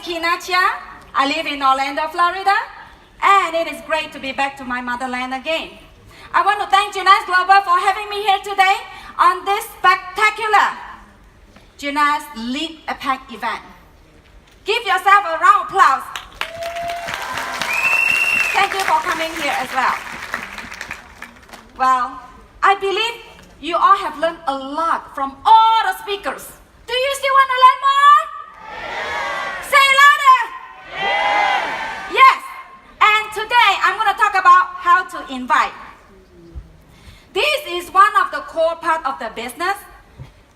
Keyna Cheah. I live in Orlando, Florida, and it is great to be back to my motherland again. I want to thank Jeunesse Global for having me here today on this spectacular Jeunesse Lead a Pack event. Give yourself a round of applause. Thank you for coming here as well. Well, I believe you all have learned a lot from all the speakers. Do you still want to learn more? Yes. Say louder. Yes. Yes. And today I'm going to talk about how to invite. This is one of the core part of the business,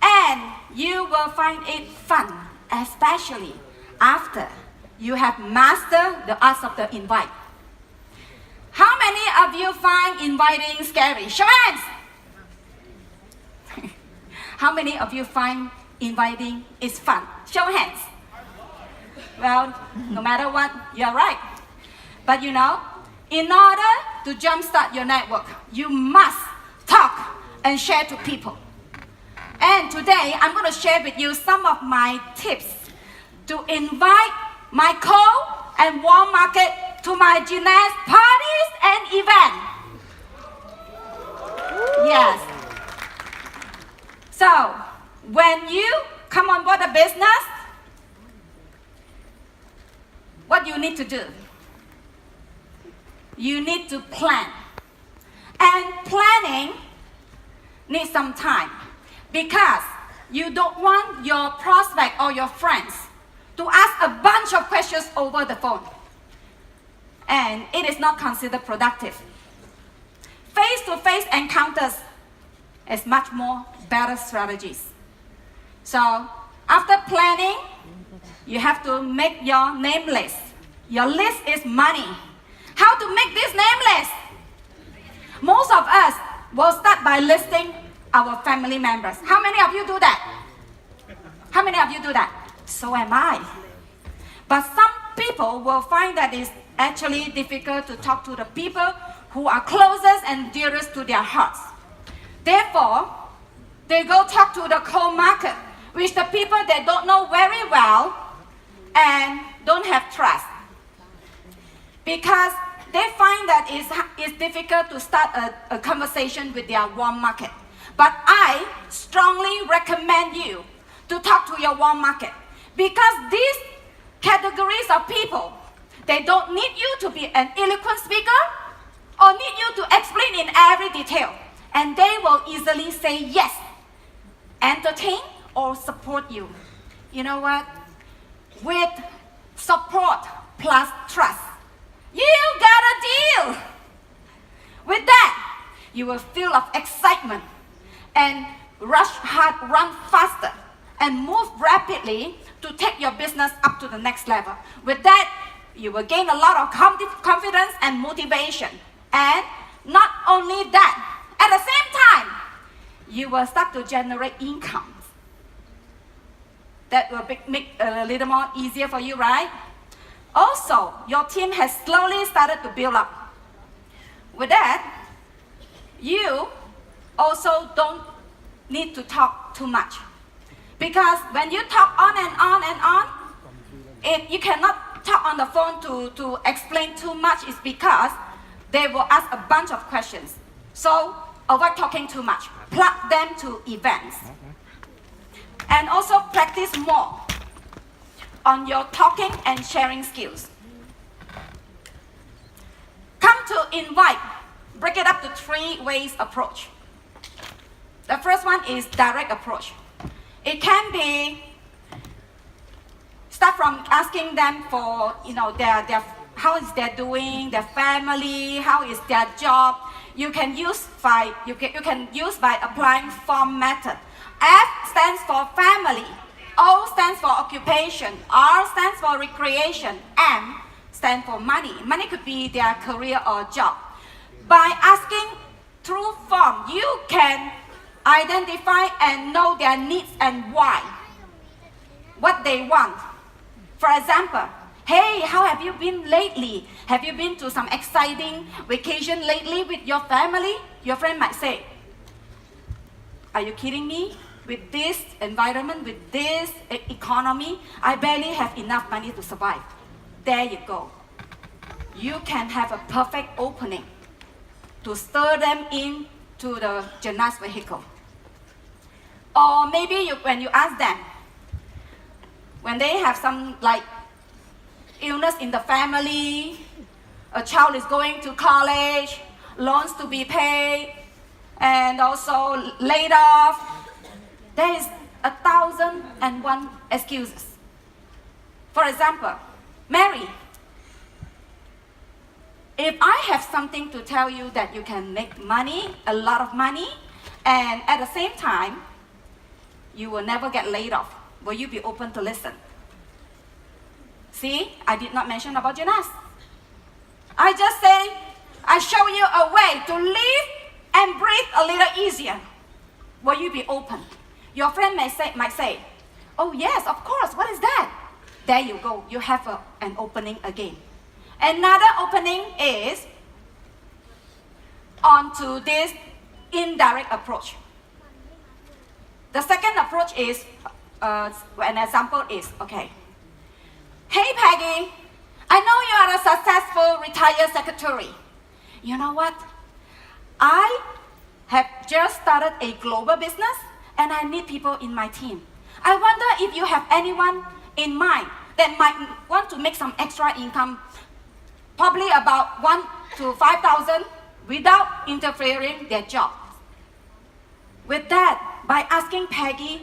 and you will find it fun, especially after you have mastered the art of the invite. How many of you find inviting scary? Show hands. How many of you find inviting is fun? Show hands. Well, no matter what, you're right. But you know, in order to jumpstart your network, you must talk and share to people. And today, I'm going to share with you some of my tips to invite my co and warm market to my Jeunesse parties and events. Yes. So, when you come on board a business, what you need to do? You need to plan. And planning needs some time because you don't want your prospect or your friends to ask a bunch of questions over the phone. And it is not considered productive. Face-to-face encounters is much more better strategies. So after planning, you have to make your name list. Your list is money. How to make this name list? Most of us will start by listing our family members. How many of you do that? How many of you do that? So am I. But some people will find that it's actually difficult to talk to the people who are closest and dearest to their hearts. Therefore, they go talk to the cold market, which the people they don't know very well and don't have trust. Because they find that it's difficult to start a conversation with their warm market. But I strongly recommend you to talk to your warm market, because these categories of people, they don't need you to be an eloquent speaker or need you to explain in every detail. And they will easily say yes, entertain or support you. You know what? With support plus trust, you got a deal. With that, you will feel of excitement and rush hard, run faster, and move rapidly to take your business up to the next level. With that, you will gain a lot of confidence and motivation. And not only that, at the same time, you will start to generate income. That will make it a little more easier for you, right? Also, your team has slowly started to build up. With that, you also don't need to talk too much. Because when you talk on and on and on, you cannot talk on the phone to explain too much, is because they will ask a bunch of questions. So avoid talking too much. Plug them to events. And also practice more on your talking and sharing skills. Come to invite. Break it up to 3 ways approach. The first one is direct approach. It can be start from asking them for, their how is they doing, their family, how is their job. You can use by applying form method. F stands for family, O stands for occupation, R stands for recreation, M stands for money. Money could be their career or job. By asking through form, you can identify and know their needs and why, what they want. For example, hey, how have you been lately? Have you been to some exciting vacation lately with your family? Your friend might say, are you kidding me? with this environment, with this economy, I barely have enough money to survive. There you go. You can have a perfect opening to stir them in to the Janaz vehicle. Or maybe when you ask them, when they have some like illness in the family, a child is going to college, loans to be paid, and also laid off, there is 1,001 excuses. For example, Mary, if I have something to tell you that you can make money, a lot of money, and at the same time, you will never get laid off, will you be open to listen? See, I did not mention about Janaz. I just say, I show you a way to live and breathe a little easier. Will you be open? Your friend might say, oh yes, of course, what is that? There you go, you have an opening again. Another opening is onto this indirect approach. The second approach is, an example is, okay, hey Peggy, I know you are a successful retired secretary. You know what? I have just started a global business and I need people in my team. I wonder if you have anyone in mind that might want to make some extra income, probably about 1 to 5,000 without interfering their job. With that, by asking Peggy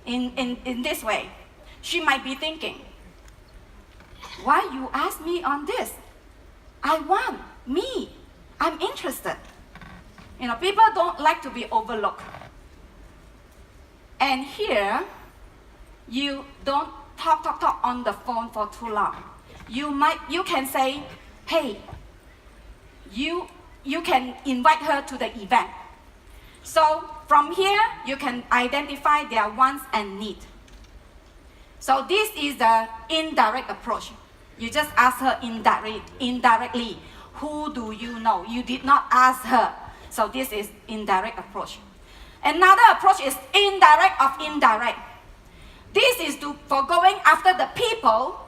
in this way, she might be thinking, why you ask me on this? I want me. I'm interested. You know, people don't like to be overlooked. And here, you don't talk on the phone for too long. You can say, hey, you can invite her to the event. So from here, you can identify their wants and needs. So this is the indirect approach. You just ask her indirectly, who do you know? You did not ask her. So this is indirect approach. Another approach is indirect of indirect. This is for going after the people,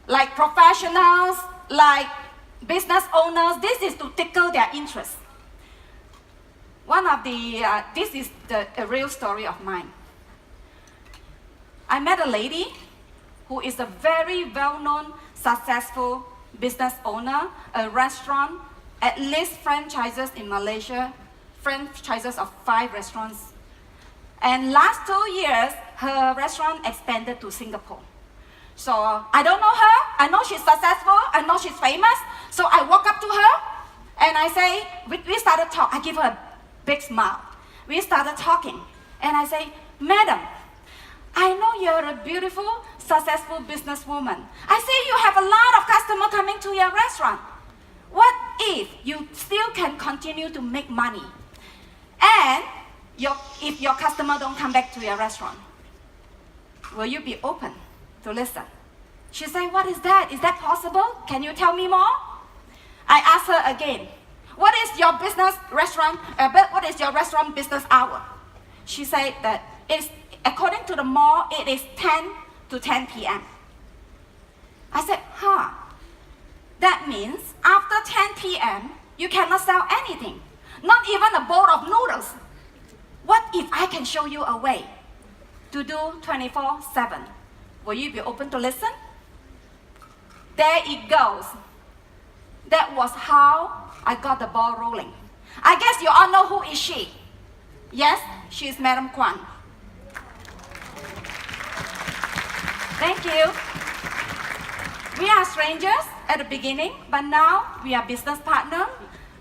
like professionals, like business owners. This is to tickle their interest. This is a real story of mine. I met a lady who is a very well-known, successful business owner, a restaurant, at least franchises in Malaysia, franchises of 5 restaurants. And last 2 years, her restaurant expanded to Singapore. So I don't know her, I know she's successful, I know she's famous. So I walk up to her and I say, we started talking, I give her a big smile. We started talking and I say, Madam, I know you're a beautiful, successful businesswoman. I see you have a lot of customers coming to your restaurant. What if you still can continue to make money? And if your customer don't come back to your restaurant, will you be open to listen? She said, what is that? Is that possible? Can you tell me more? I asked her again, what is your what is your restaurant business hour? She said that according to the mall, it is 10 to 10 p.m. I said, that means after 10 p.m., you cannot sell anything, not even a bowl of noodles. What if I can show you a way to do 24/7? Will you be open to listen? There it goes. That was how I got the ball rolling. I guess you all know who is she. Yes, she is Madam Kwan. Thank you. We are strangers at the beginning, but now we are business partners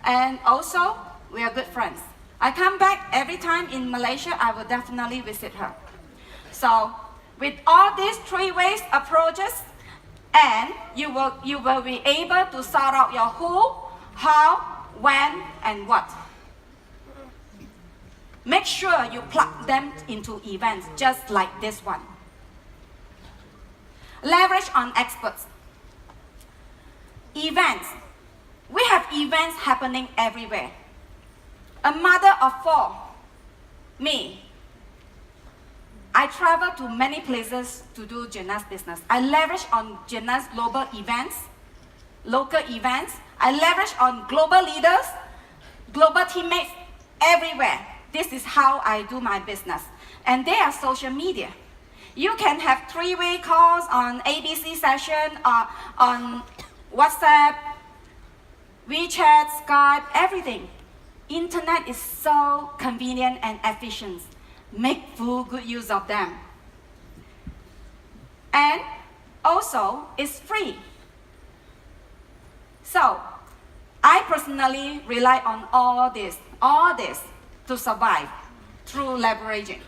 and also we are good friends. I come back every time in Malaysia, I will definitely visit her. So with all these 3 ways approaches, and you will be able to sort out your who, how, when, and what. Make sure you plug them into events just like this one. Leverage on experts. Events. We have events happening everywhere. A mother of 4, me, I travel to many places to do gymnast business. I leverage on gymnast global events, local events. I leverage on global leaders, global teammates everywhere. This is how I do my business. And they are social media. You can have three-way calls on ABC session, on WhatsApp, WeChat, Skype, everything. Internet is so convenient and efficient. Make full good use of them. And also, it's free. So, I personally rely on all this to survive through leveraging.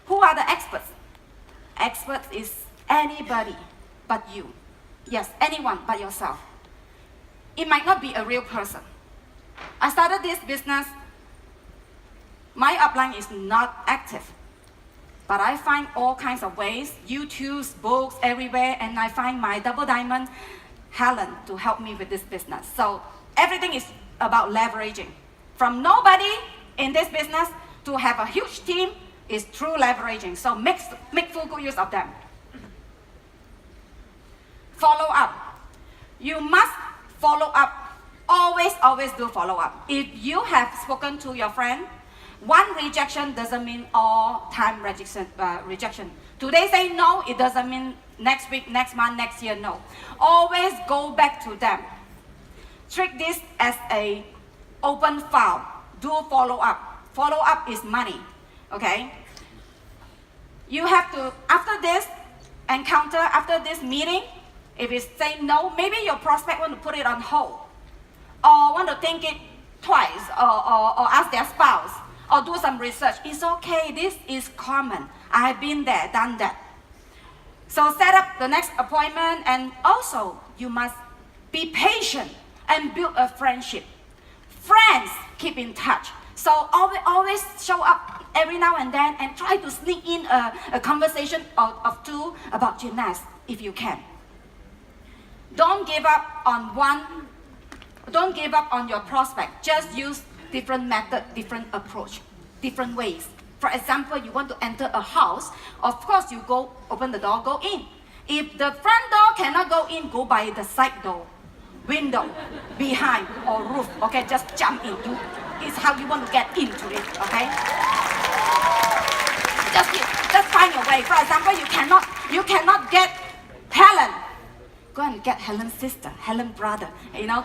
Who are the experts? Expert is anybody but you. Yes, anyone but yourself. It might not be a real person. I started this business, my upline is not active. But I find all kinds of ways, YouTube's, books, everywhere, and I find my double diamond, Helen, to help me with this business. So everything is about leveraging. From nobody in this business to have a huge team is through leveraging. So make full good use of them. Follow up. You must follow up. Always do follow up. If you have spoken to your friend, one rejection doesn't mean all time rejection. Today say no, it doesn't mean next week, next month, next year, no. Always go back to them. Treat this as a open file. Do follow up. Follow up is money, okay? You have to, after this encounter, after this meeting, if it's say no, maybe your prospect want to put it on hold, or want to think it twice, or ask their spouse, or do some research. It's okay, this is common. I've been there, done that. So set up the next appointment, and also you must be patient and build a friendship. Friends, keep in touch. So always show up every now and then and try to sneak in a conversation of two about gymnasts if you can. Don't give up on your prospect. Just use different method, different approach, different ways. For example, you want to enter a house, of course you go open the door, go in. If the front door cannot go in, go by the side door, window, behind, or roof, okay? Just jump into. It's how you want to get into it, okay? Just find your way. For example, you cannot get Helen. Go and get Helen's sister, Helen's brother,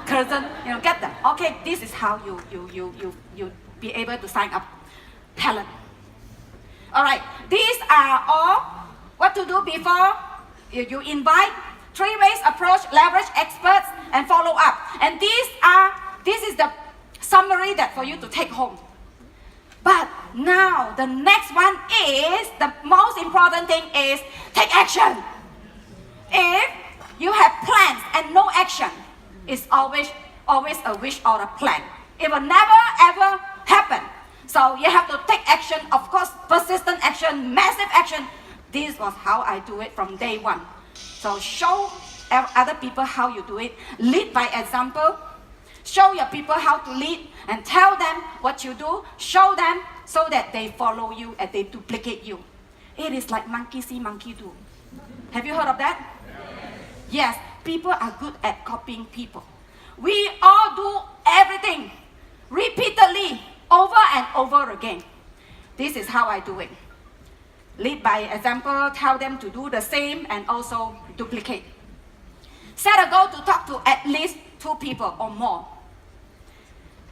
cousin, get them. Okay, this is how you be able to sign up Helen. All right, these are all what to do before you invite. 3 ways approach, leverage, experts, and follow up. And this is the summary that for you to take home. But now the next one is, the most important thing is take action. If you have plans and no action, it's always a wish or a plan. It will never ever happen. So you have to take action, of course, persistent action, massive action. This was how I do it from day one. So show other people how you do it. Lead by example. Show your people how to lead and tell them what you do. Show them so that they follow you and they duplicate you. It is like monkey see, monkey do. Have you heard of that? Yes, people are good at copying people. We all do everything repeatedly, over and over again. This is how I do it. Lead by example, tell them to do the same, and also duplicate. Set a goal to talk to at least 2 people or more.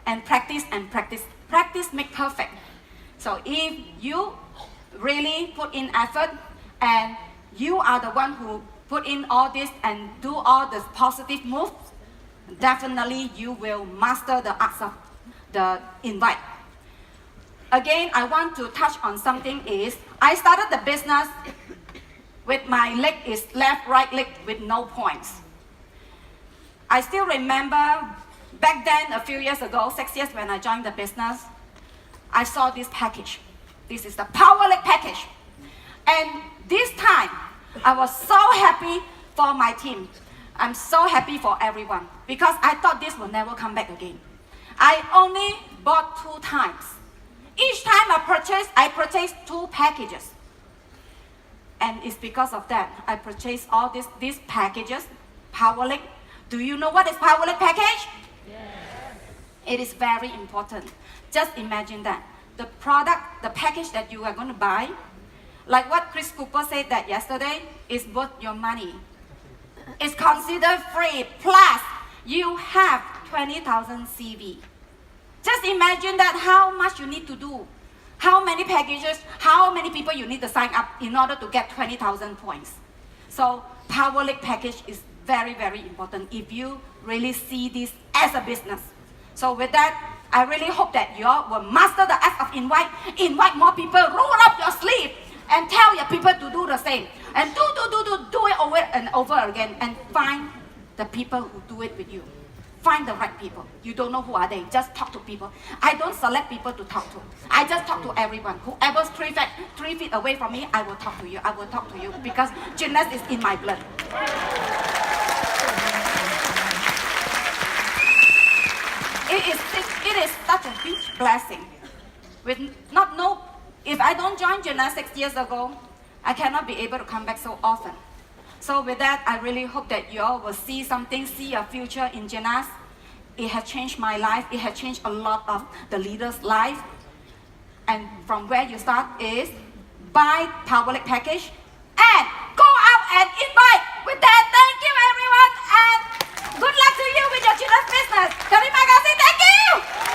And practice and practice. Practice makes perfect. So if you really put in effort and you are the one who put in all this and do all the positive moves, definitely you will master the arts of the invite. Again, I want to touch on something is, I started the business with my leg is left, right leg with no points. I still remember back then, a few years ago, 6 years when I joined the business, I saw this package. This is the power leg package. And this time, I was so happy for my team. I'm so happy for everyone because I thought this will never come back again. I only bought 2 times. Each time I purchased 2 packages. And it's because of that I purchased all these packages. Powerlick. Do you know what is Powerlick package? Yes. It is very important. Just imagine that. The product, the package that you are going to buy, like what Chris Cooper said that yesterday, is worth your money. It's considered free. Plus, you have 20,000 CV. Just imagine that how much you need to do. How many packages, how many people you need to sign up in order to get 20,000 points. So Powerlick package is very, very important if you really see this as a business. So with that, I really hope that you all will master the art of invite more people, roll up your sleeve, and tell your people to do the same. And do it over and over again, and find the people who do it with you. Find the right people. You don't know who are they. Just talk to people. I don't select people to talk to. I just talk to everyone. Whoever's 3 feet away from me, I will talk to you. I will talk to you because gymnast is in my blood. It is such a huge blessing. If I don't join gymnast 6 years ago, I cannot be able to come back so often. So with that, I really hope that you all will see something, see a future in gymnast. It has changed my life. It has changed a lot of the leaders' life. And from where you start is buy Powerlick package and go out and invite. With that, thank you everyone and good luck to you with your gymnast business. Terima kasih, thank you.